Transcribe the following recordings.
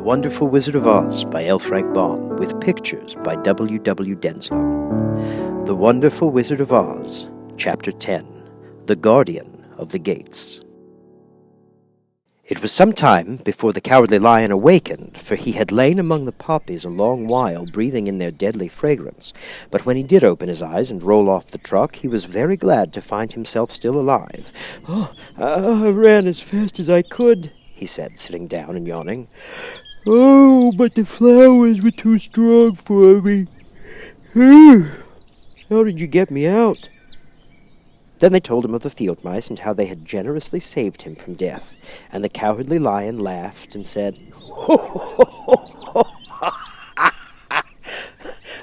Wonderful Wizard of Oz by L. Frank Baum, with pictures by W. W. Denslow. The Wonderful Wizard of Oz, Chapter 10, The Guardian of the Gates. It was some time before the Cowardly Lion awakened, for he had lain among the poppies a long while, breathing in their deadly fragrance. But when he did open his eyes and roll off the truck, he was very glad to find himself still alive. I ran as fast as I could," he said, sitting down and yawning. "Oh, but the flowers were too strong for me. How did you get me out?" Then they told him of the field mice and how they had generously saved him from death. And the Cowardly Lion laughed and said,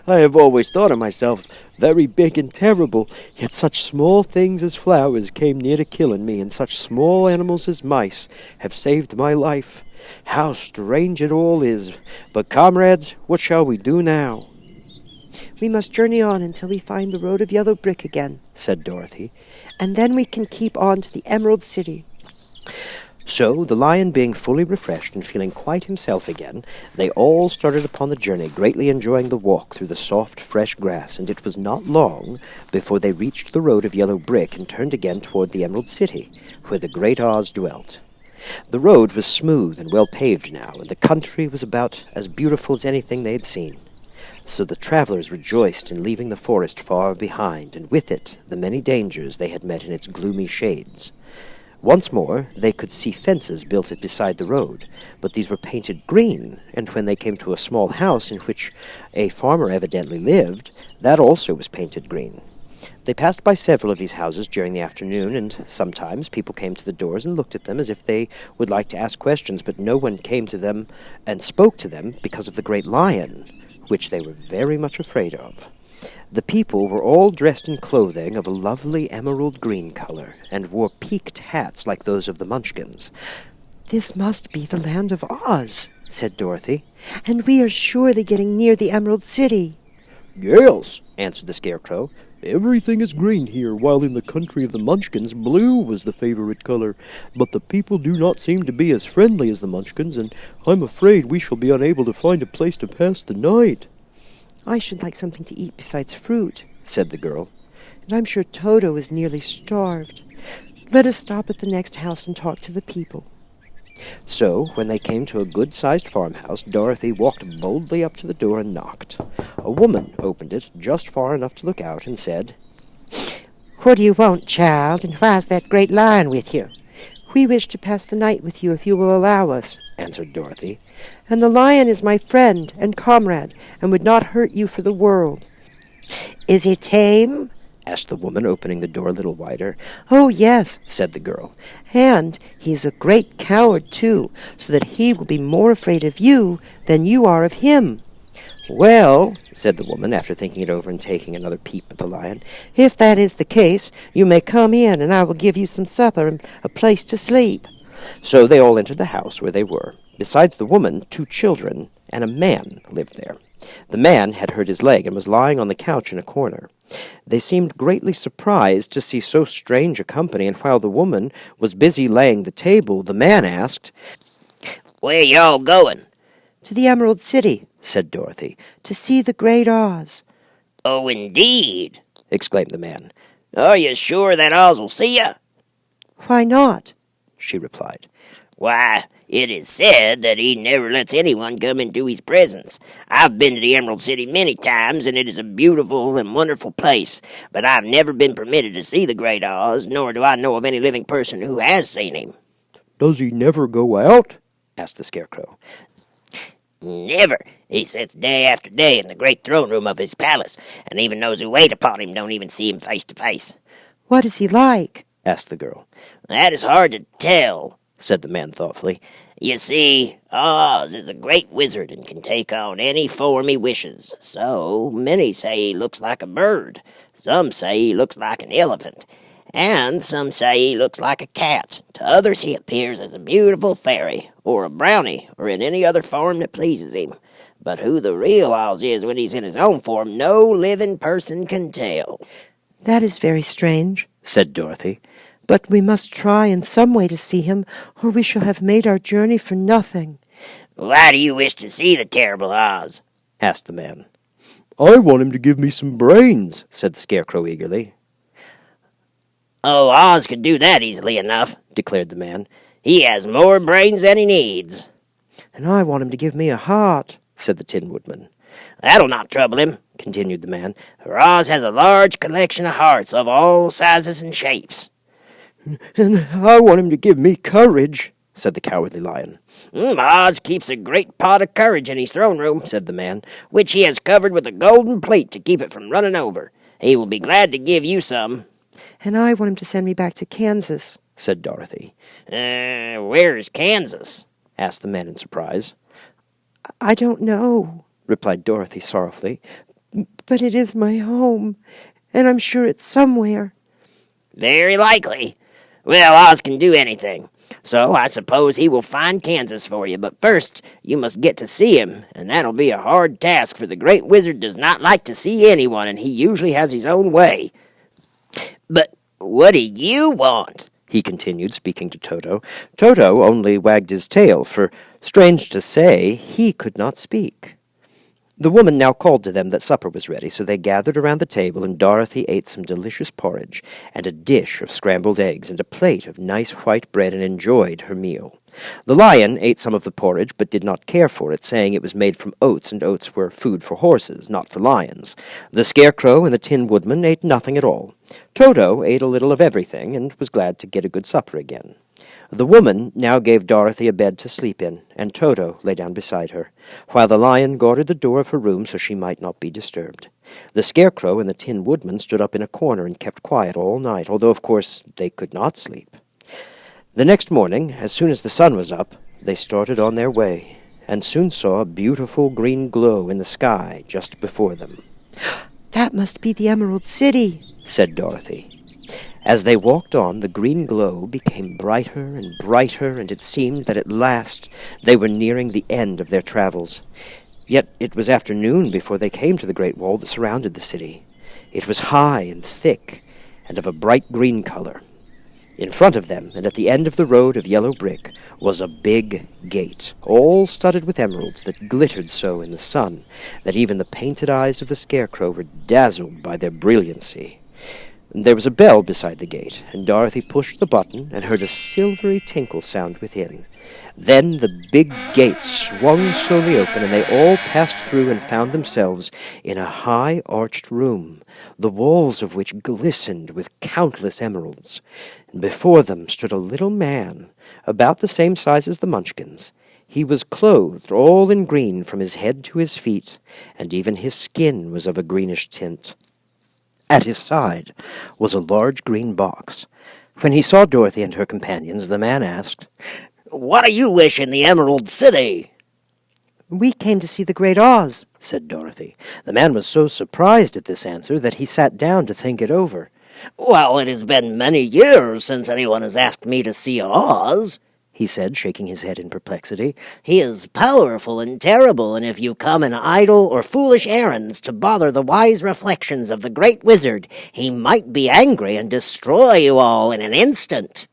"I have always thought of myself very big and terrible, yet such small things as flowers came near to killing me, and such small animals as mice have saved my life. How strange it all is! But, comrades, what shall we do now?" "We must journey on until we find the road of yellow brick again," said Dorothy, "and then we can keep on to the Emerald City." So, the lion being fully refreshed and feeling quite himself again, they all started upon the journey, greatly enjoying the walk through the soft, fresh grass, and it was not long before they reached the road of yellow brick and turned again toward the Emerald City, where the great Oz dwelt. The road was smooth and well paved now, and the country was about as beautiful as anything they had seen. So the travelers rejoiced in leaving the forest far behind, and with it the many dangers they had met in its gloomy shades. Once more they could see fences built beside the road, but these were painted green, and when they came to a small house in which a farmer evidently lived, that also was painted green. They passed by several of these houses during the afternoon, and sometimes people came to the doors and looked at them as if they would like to ask questions, but no one came to them and spoke to them because of the great lion, which they were very much afraid of. The people were all dressed in clothing of a lovely emerald green color, and wore peaked hats like those of the Munchkins. "This must be the land of Oz," said Dorothy, "and we are surely getting near the Emerald City." "Yes," answered the Scarecrow. "Everything is green here, while in the country of the Munchkins blue was the favorite color. But the people do not seem to be as friendly as the Munchkins, and I'm afraid we shall be unable to find a place to pass the night." "I should like something to eat besides fruit," said the girl, "and I'm sure Toto is nearly starved. Let us stop at the next house and talk to the people." So, when they came to a good-sized farmhouse, Dorothy walked boldly up to the door and knocked. A woman opened it just far enough to look out and said, "What do you want, child, and why's that great lion with you?" "We wish to pass the night with you if you will allow us," answered Dorothy. "And the lion is my friend and comrade, and would not hurt you for the world." "Is he tame?" asked the woman, opening the door a little wider. "Oh, yes," said the girl. "And he is a great coward, too, so that he will be more afraid of you than you are of him." "Well," said the woman, after thinking it over and taking another peep at the lion, "if that is the case, you may come in, and I will give you some supper and a place to sleep." So they all entered the house where they were. Besides the woman, 2 children and a man lived there. The man had hurt his leg and was lying on the couch in a corner. They seemed greatly surprised to see so strange a company, and while the woman was busy laying the table, the man asked, "Where y'all going?" "To the Emerald City," said Dorothy, "to see the great Oz." "Oh, indeed!" exclaimed the man. "Are you sure that Oz will see you?" "Why not?" she replied. "Why, it is said that he never lets anyone come into his presence. I've been to the Emerald City many times, and it is a beautiful and wonderful place, but I've never been permitted to see the great Oz, nor do I know of any living person who has seen him." "Does he never go out?" asked the Scarecrow. "Never. He sits day after day in the great throne room of his palace, and even those who wait upon him don't even see him face to face." "What is he like?" asked the girl. "That is hard to tell," said the man thoughtfully. "You see, Oz is a great wizard and can take on any form he wishes. So many say he looks like a bird, some say he looks like an elephant, and some say he looks like a cat. To others he appears as a beautiful fairy, or a brownie, or in any other form that pleases him. But who the real Oz is when he's in his own form, no living person can tell." "That is very strange," said Dorothy. "But we must try in some way to see him, or we shall have made our journey for nothing." Why do you wish to see the terrible Oz? asked the man. I want him to give me some brains, said the Scarecrow eagerly. Oh, Oz could do that easily enough, declared the man. He has more brains than he needs. And I want him to give me a heart, said the Tin Woodman. That'll not trouble him, continued the man, for Oz has a large collection of hearts of all sizes and shapes. And I want him to give me courage, said the Cowardly Lion. Oz keeps a great pot of courage in his throne room, said the man, which he has covered with a golden plate to keep it from running over. He will be glad to give you some. And I want him to send me back to Kansas, said Dorothy. Where's Kansas? asked the man in surprise. I don't know, replied Dorothy sorrowfully. But it is my home, and I'm sure it's somewhere. Very likely. Well, Oz can do anything. So I suppose he will find Kansas for you, but first you must get to see him, and that'll be a hard task, for the Great Wizard does not like to see anyone, and he usually has his own way. But what do you want? He continued, speaking to Toto. Toto only wagged his tail, for, strange to say, he could not speak. The woman now called to them that supper was ready, so they gathered around the table, and Dorothy ate some delicious porridge, and a dish of scrambled eggs, and a plate of nice white bread, and enjoyed her meal. The lion ate some of the porridge, but did not care for it, saying it was made from oats, and oats were food for horses, not for lions. The Scarecrow and the Tin Woodman ate nothing at all. Toto ate a little of everything, and was glad to get a good supper again. The woman now gave Dorothy a bed to sleep in, and Toto lay down beside her, while the lion guarded the door of her room so she might not be disturbed. The Scarecrow and the Tin Woodman stood up in a corner and kept quiet all night, although, of course, they could not sleep. The next morning, as soon as the sun was up, they started on their way, and soon saw a beautiful green glow in the sky just before them. That must be the Emerald City, said Dorothy. As they walked on, the green glow became brighter and brighter, and it seemed that at last they were nearing the end of their travels. Yet it was afternoon before they came to the great wall that surrounded the city. It was high and thick, and of a bright green color. In front of them, and at the end of the road of yellow brick, was a big gate, all studded with emeralds that glittered so in the sun that even the painted eyes of the Scarecrow were dazzled by their brilliancy. There was a bell beside the gate, and Dorothy pushed the button and heard a silvery tinkle sound within. Then the big gate swung slowly open, and they all passed through and found themselves in a high arched room, the walls of which glistened with countless emeralds. And before them stood a little man, about the same size as the Munchkins. He was clothed all in green from his head to his feet, and even his skin was of a greenish tint. At his side was a large green box. When he saw Dorothy and her companions, the man asked, "What do you wish in the Emerald City?" We came to see the Great Oz, said Dorothy. The man was so surprised at this answer that he sat down to think it over. Well, it has been many years since anyone has asked me to see Oz, he said, shaking his head in perplexity. He is powerful and terrible, and if you come in idle or foolish errands to bother the wise reflections of the Great Wizard, he might be angry and destroy you all in an instant.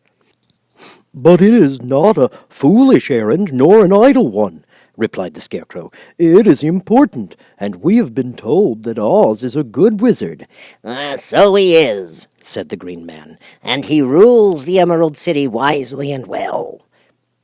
But it is not a foolish errand, nor an idle one, replied the Scarecrow. It is important, and we have been told that Oz is a good wizard. So he is, said the Green Man, and he rules the Emerald City wisely and well.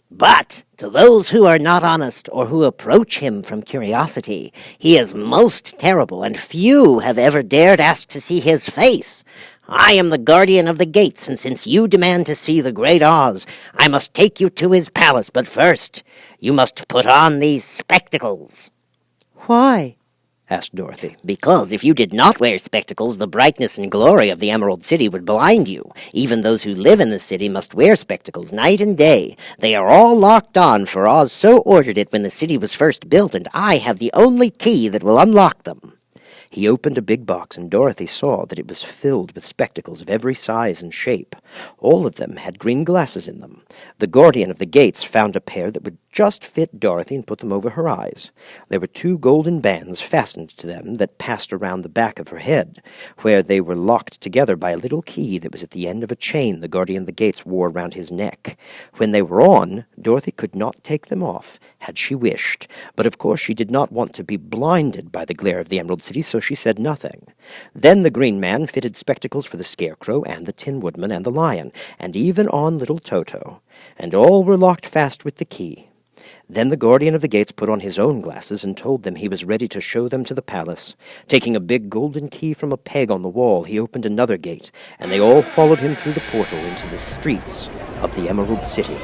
But to those who are not honest or who approach him from curiosity, he is most terrible, and few have ever dared ask to see his face. I am the guardian of the gates, and since you demand to see the Great Oz, I must take you to his palace. But first, you must put on these spectacles. Why? asked Dorothy. Because if you did not wear spectacles, the brightness and glory of the Emerald City would blind you. Even those who live in the city must wear spectacles night and day. They are all locked on, for Oz so ordered it when the city was first built, and I have the only key that will unlock them. He opened a big box, and Dorothy saw that it was filled with spectacles of every size and shape. All of them had green glasses in them. The guardian of the gates found a pair that would just fit Dorothy and put them over her eyes. There were 2 golden bands fastened to them that passed around the back of her head, where they were locked together by a little key that was at the end of a chain the guardian of the gates wore round his neck. When they were on, Dorothy could not take them off, had she wished, but of course she did not want to be blinded by the glare of the Emerald City, so she said nothing. Then the Green Man fitted spectacles for the Scarecrow and the Tin Woodman and the Lion, and even on little Toto, and all were locked fast with the key. Then the guardian of the gates put on his own glasses and told them he was ready to show them to the palace. Taking a big golden key from a peg on the wall, he opened another gate, and they all followed him through the portal into the streets of the Emerald City.